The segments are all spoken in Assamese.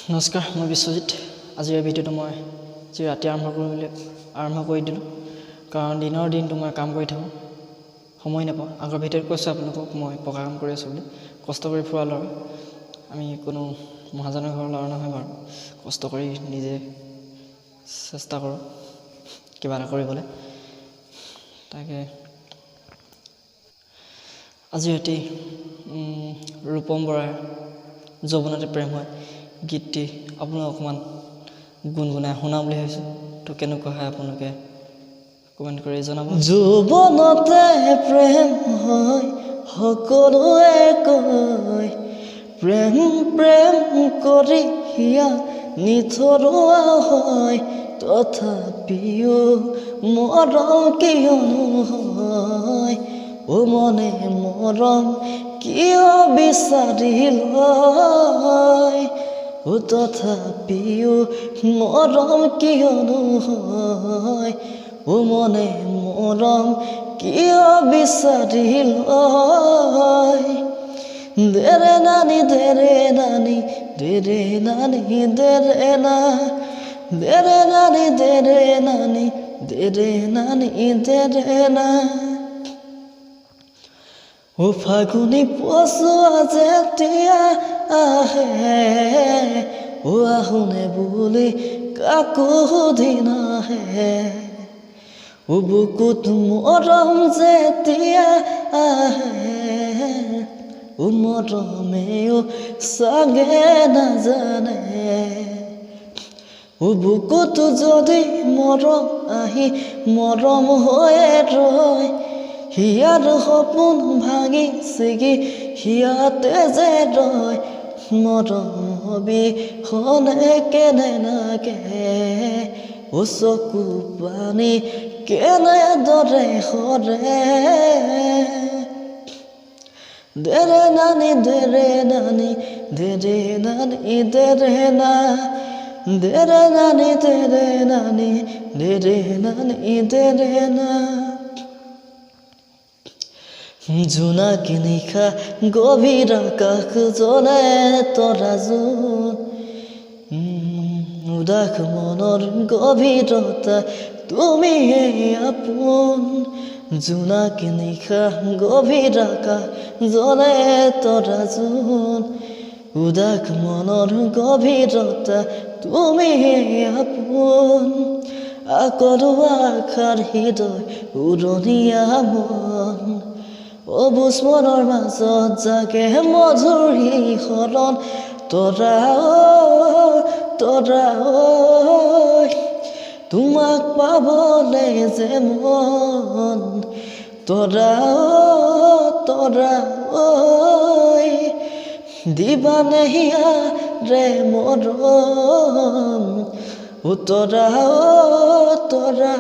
নমস্কাৰ মই বিশ্বজিত আজিৰ ভিডিঅ'টো মই যি ৰাতি আৰম্ভ কৰি দিলোঁ কাৰণ দিনৰ দিনটো মই কাম কৰি থাকোঁ সময় নাপাওঁ আগৰ ভিডিঅ'ত কৈছোঁ আপোনালোকক মই পকা কাম কৰি আছোঁ বুলি কষ্ট কৰি ফুৰা ল'ৰা আমি কোনো মহাজনৰ ঘৰৰ ল'ৰা নহয় বাৰু কষ্ট কৰি নিজে চেষ্টা কৰোঁ কিবা এটা কৰিবলৈ তাকে আজি ৰাতি ৰূপম বৰাৰ যৌৱনতে প্ৰেম হয় গীতটি আপোনালোক অকণমান গুণগুণাই শুনাম বুলি ভাবিছোঁ তো কেনেকুৱা হয় আপোনালোকে কমেণ্ট কৰি জনাব যৌৱনতে প্ৰেম হয় সকলোৱে কয় প্ৰেম প্ৰেম কৰি হিয়া নিথৰুৱা হয় তথাপিও মৰম কিয়নো হয় ও মনে মৰম কিয় বিচাৰি লয় ও তথাপিও মৰম কিয়নো হয় ও মনে মৰম কিয় বিচাৰি লয় দেৰে নানি দেৰে নানি দেৰে নানি দেৰে না দেৰে নানি দেৰে নানি দেৰে নানি দেৰে না ও ফাগুনি পচোৱা যেতিয়া আহে ও আহোনে বুলি কাকো সুধি নাহে ও বুকুত মৰম যেতিয়া আহে ও মৰমেও চাগে নাজানে ও বুকুত যদি মৰম আহি মৰম হৈয়ে ৰয় হিয়াৰ সপোন ভাঙি ছিগি হিয়াতে যে ৰয় মৰম অবিহনে কেনে লাগে ও চকু পানী কেনেদৰে সৰে দেৰে নানি দেৰে নানি দেৰে নানি দেৰে না দেৰে নানি দেৰে নানি দেৰে নানি দেৰে না জোনাকী নিশা গভীৰ আকাশ জলে তৰা জোন উদাস মনৰ গভীৰতা তুমি আপোন জোনাকী নিশা গভীৰ আকাশ জলে তৰা জোন উদাস মনৰ গভীৰতা তুমি আপোন আকৰুৱা আশাৰ হৃদয় উৰণীয়া মন অবুজ মনৰ মাজত জাগে মধুৰ শিহৰণ তৰা তৰা তোমাক পাবলে যে মন তৰা তৰা দিবানে হিয়াৰে মৰম তৰা তৰা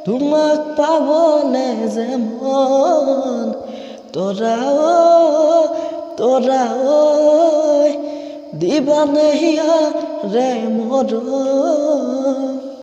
তোমাক পাবলে যে মন তৰা তৰা দিবানে হিয়াৰে মৰম